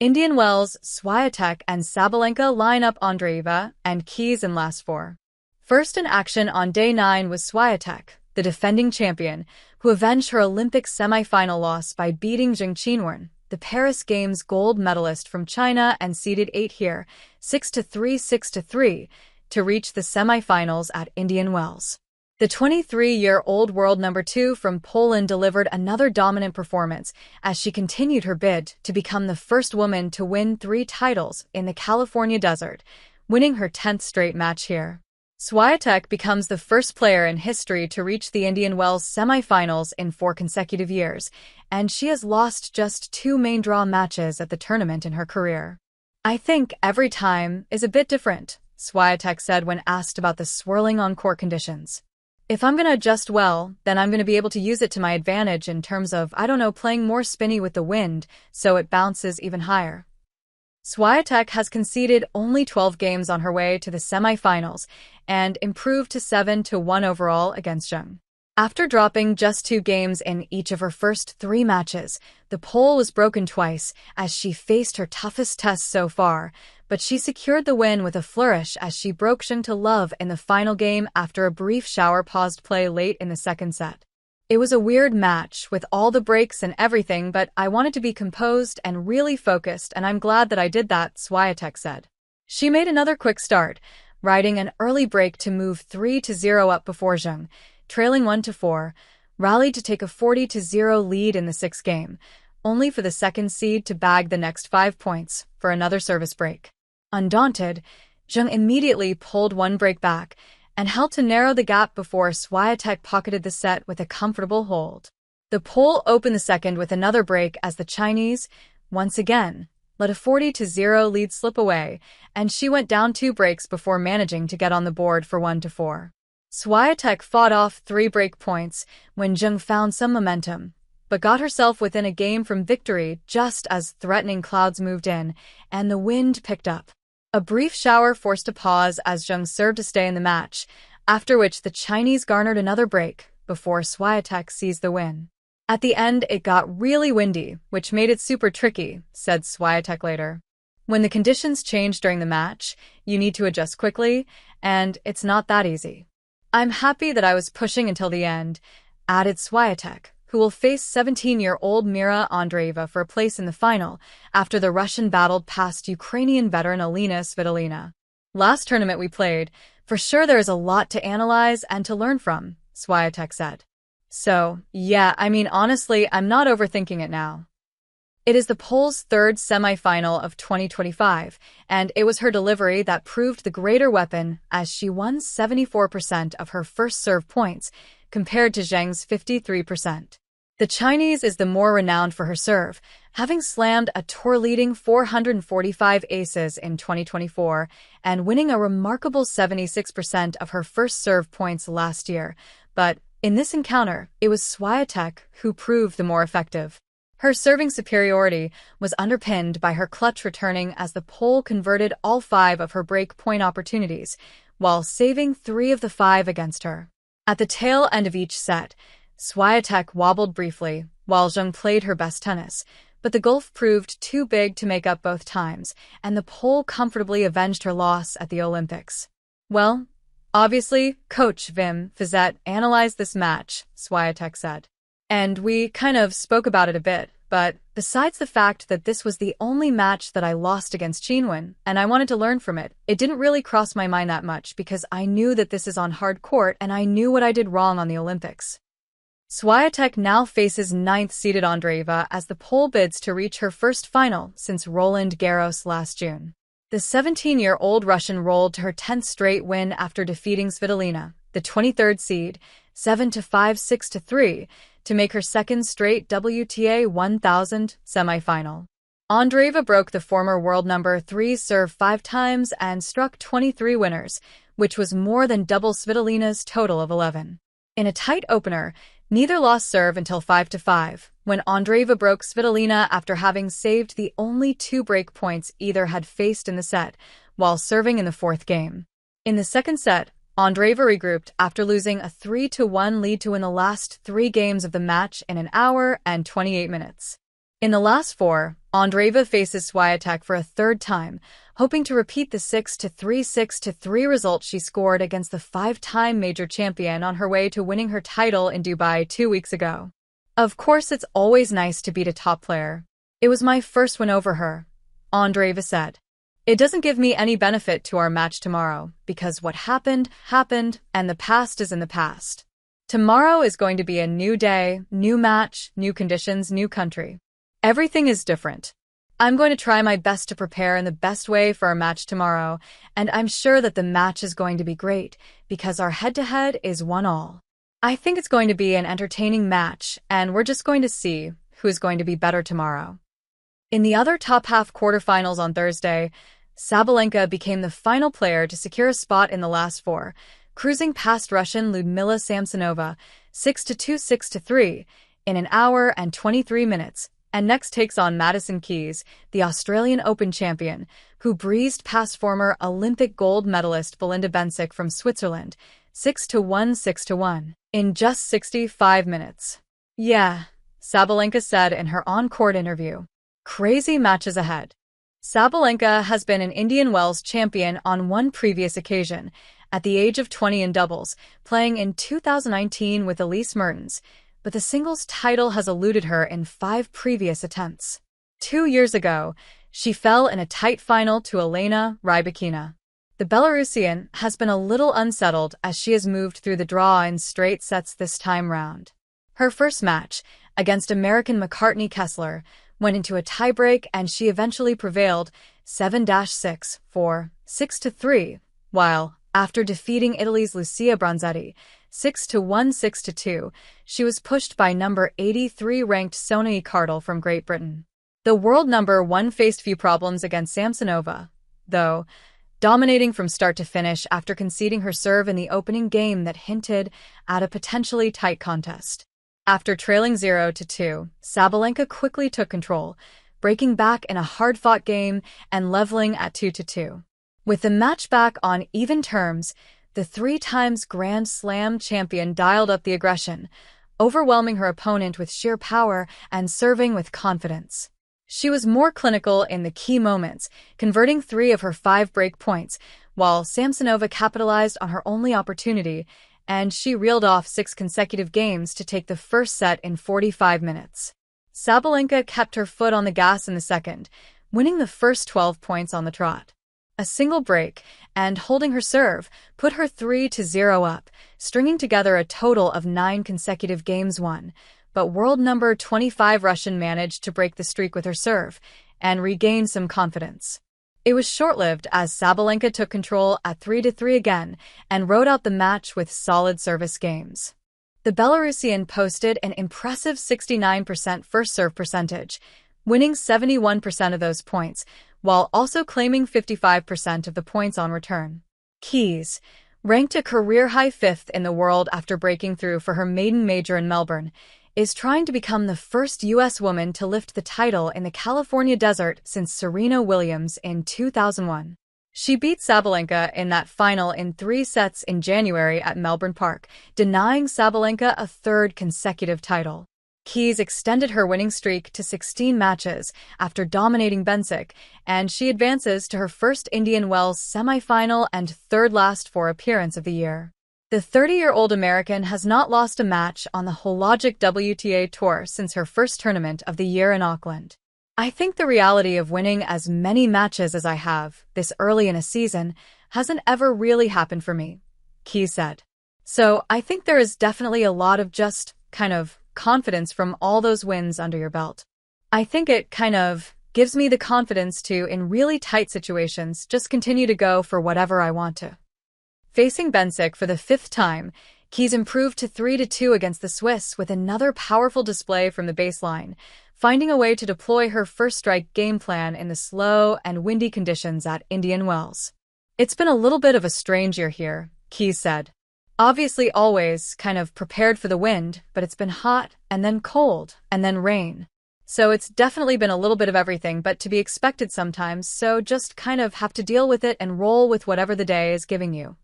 Indian Wells, Swiatek and Sabalenka line up Andreeva and Keys in last four. First in action on day 9 was Swiatek, the defending champion, who avenged her Olympic semi-final loss by beating Zheng Qinwen, the Paris Games gold medalist from China and seeded 8 here, 6-3, 6-3, to reach the semi-finals at Indian Wells. The 23-year-old world number 2 from Poland delivered another dominant performance as she continued her bid to become the first woman to win 3 titles in the California desert, winning her 10th straight match here. Swiatek becomes the first player in history to reach the Indian Wells semi-finals in 4 consecutive years, and she has lost just 2 main draw matches at the tournament in her career. "I think every time is a bit different," Swiatek said when asked about the swirling on-court conditions. "If I'm going to adjust well, then I'm going to be able to use it to my advantage in terms of, playing more spinny with the wind so it bounces even higher." Swiatek has conceded only 12 games on her way to the semi-finals and improved to 7-1 overall against Zheng. After dropping just 2 games in each of her first 3 matches, the pole was broken twice as she faced her toughest test so far, but she secured the win with a flourish as she broke Zheng to love in the final game after a brief shower-paused play late in the second set. "It was a weird match with all the breaks and everything, but I wanted to be composed and really focused, and I'm glad that I did that," Swiatek said. She made another quick start, riding an early break to move 3-0 up before Zheng, trailing 1-4, rallied to take a 40-0 lead in the 6th game, only for the second seed to bag the next 5 points for another service break. Undaunted, Zheng immediately pulled 1 break back and helped to narrow the gap before Swiatek pocketed the set with a comfortable hold. The pole opened the second with another break as the Chinese, once again, let a 40-0 lead slip away, and she went down 2 breaks before managing to get on the board for 1-4. Swiatek fought off 3 break points when Zheng found some momentum, but got herself within a game from victory just as threatening clouds moved in and the wind picked up. A brief shower forced a pause as Zheng served to stay in the match, after which the Chinese garnered another break before Swiatek seized the win. "At the end, it got really windy, which made it super tricky," said Swiatek later. "When the conditions change during the match, you need to adjust quickly, and it's not that easy. I'm happy that I was pushing until the end," added Swiatek, who will face 17-year-old Mirra Andreeva for a place in the final after the Russian battled past Ukrainian veteran Aryna Sabalenka. "Last tournament we played, for sure there is a lot to analyze and to learn from," Swiatek said. "So, yeah, honestly, I'm not overthinking it now." It is the Pole's 3rd semi-final of 2025, and it was her delivery that proved the greater weapon as she won 74% of her first serve points, compared to Zheng's 53%. The Chinese is the more renowned for her serve, having slammed a tour-leading 445 aces in 2024 and winning a remarkable 76% of her first serve points last year. But in this encounter, it was Swiatek who proved the more effective. Her serving superiority was underpinned by her clutch returning as the Pole converted all 5 of her break point opportunities, while saving 3 of the 5 against her. At the tail end of each set, Swiatek wobbled briefly, while Zheng played her best tennis, but the gulf proved too big to make up both times, and the Pole comfortably avenged her loss at the Olympics. "Well, obviously, Coach Wim Fizet analyzed this match," Swiatek said. "And we kind of spoke about it a bit, but besides the fact that this was the only match that I lost against Qinwen, and I wanted to learn from it, it didn't really cross my mind that much because I knew that this is on hard court and I knew what I did wrong on the Olympics." Swiatek now faces 9th-seeded Andreeva as the Pole bids to reach her first final since Roland Garros last June. The 17-year-old Russian rolled to her 10th straight win after defeating Svitolina, the 23rd seed, 7-5, 6-3, to make her 2nd straight WTA 1000 semi-final. Andreeva broke the former world number 3 serve 5 times and struck 23 winners, which was more than double Svitolina's total of 11. In a tight opener, neither lost serve until 5-5, when Andreeva broke Svitolina after having saved the only 2 break points either had faced in the set, while serving in the 4th game. In the second set, Andreeva regrouped after losing a 3-1 lead to win the last 3 games of the match in an hour and 28 minutes. In the last 4, Andreeva faces Swiatek for a third time, hoping to repeat the 6-3, 6-3 result she scored against the five-time major champion on her way to winning her title in Dubai 2 weeks ago. Of course, it's always nice to beat a top player. It was my first win over her, Andreeva said. It doesn't give me any benefit to our match tomorrow, because what happened, happened, and the past is in the past. Tomorrow is going to be a new day, new match, new conditions, new country. Everything is different. I'm going to try my best to prepare in the best way for our match tomorrow, and I'm sure that the match is going to be great, because our head-to-head is 1-1. I think it's going to be an entertaining match, and we're just going to see who is going to be better tomorrow. In the other top-half quarterfinals on Thursday, Sabalenka became the final player to secure a spot in the last four, cruising past Russian Lyudmila Samsonova 6-2, 6-3 in an hour and 23 minutes, and next takes on Madison Keys, the Australian Open champion, who breezed past former Olympic gold medalist Belinda Bencic from Switzerland 6-1, 6-1 in just 65 minutes. Yeah, Sabalenka said in her on-court interview. Crazy matches ahead. Sabalenka has been an Indian Wells champion on one previous occasion, at the age of 20 in doubles, playing in 2019 with Elise Mertens, but the singles title has eluded her in 5 previous attempts. 2 years ago, she fell in a tight final to Aryna Sabalenka. The Belarusian has been a little unsettled as she has moved through the draw in straight sets this time round. Her first match, against American McCartney Kessler, went into a tiebreak and she eventually prevailed 7-6, 4, 6-3, while, after defeating Italy's Lucia Bronzetti 6-1, 6-2, she was pushed by number 83 ranked Sonia Cardle from Great Britain. The world number 1 faced few problems against Samsonova, though, dominating from start to finish after conceding her serve in the opening game that hinted at a potentially tight contest. After trailing 0-2, Sabalenka quickly took control, breaking back in a hard-fought game and leveling at 2-2. With the match back on even terms, the 3-times Grand Slam champion dialed up the aggression, overwhelming her opponent with sheer power and serving with confidence. She was more clinical in the key moments, converting 3 of her 5 break points, while Samsonova capitalized on her only opportunity, and she reeled off 6 consecutive games to take the first set in 45 minutes. Sabalenka kept her foot on the gas in the second, winning the first 12 points on the trot. A single break, and holding her serve, put her 3-0 up, stringing together a total of 9 consecutive games won, but world number 25 Russian managed to break the streak with her serve and regain some confidence. It was short-lived as Sabalenka took control at 3-3 again and rode out the match with solid service games. The Belarusian posted an impressive 69% first serve percentage, winning 71% of those points, while also claiming 55% of the points on return. Keys, ranked a career-high 5th in the world after breaking through for her maiden major in Melbourne, is trying to become the first U.S. woman to lift the title in the California desert since Serena Williams in 2001. She beat Sabalenka in that final in 3 sets in January at Melbourne Park, denying Sabalenka a 3rd consecutive title. Keys extended her winning streak to 16 matches after dominating Bencic, and she advances to her first Indian Wells semifinal and 3rd last 4 appearance of the year. The 30-year-old American has not lost a match on the Hologic WTA Tour since her first tournament of the year in Auckland. I think the reality of winning as many matches as I have, this early in a season, hasn't ever really happened for me, Keys said. So I think there is definitely a lot of just, kind of, confidence from all those wins under your belt. I think it kind of gives me the confidence to, in really tight situations, just continue to go for whatever I want to. Facing Bencic for the 5th time, Keys improved to 3-2 against the Swiss with another powerful display from the baseline, finding a way to deploy her first strike game plan in the slow and windy conditions at Indian Wells. It's been a little bit of a strange year here, Keys said. Obviously always kind of prepared for the wind, but it's been hot, and then cold, and then rain. So it's definitely been a little bit of everything, but to be expected sometimes, so just kind of have to deal with it and roll with whatever the day is giving you.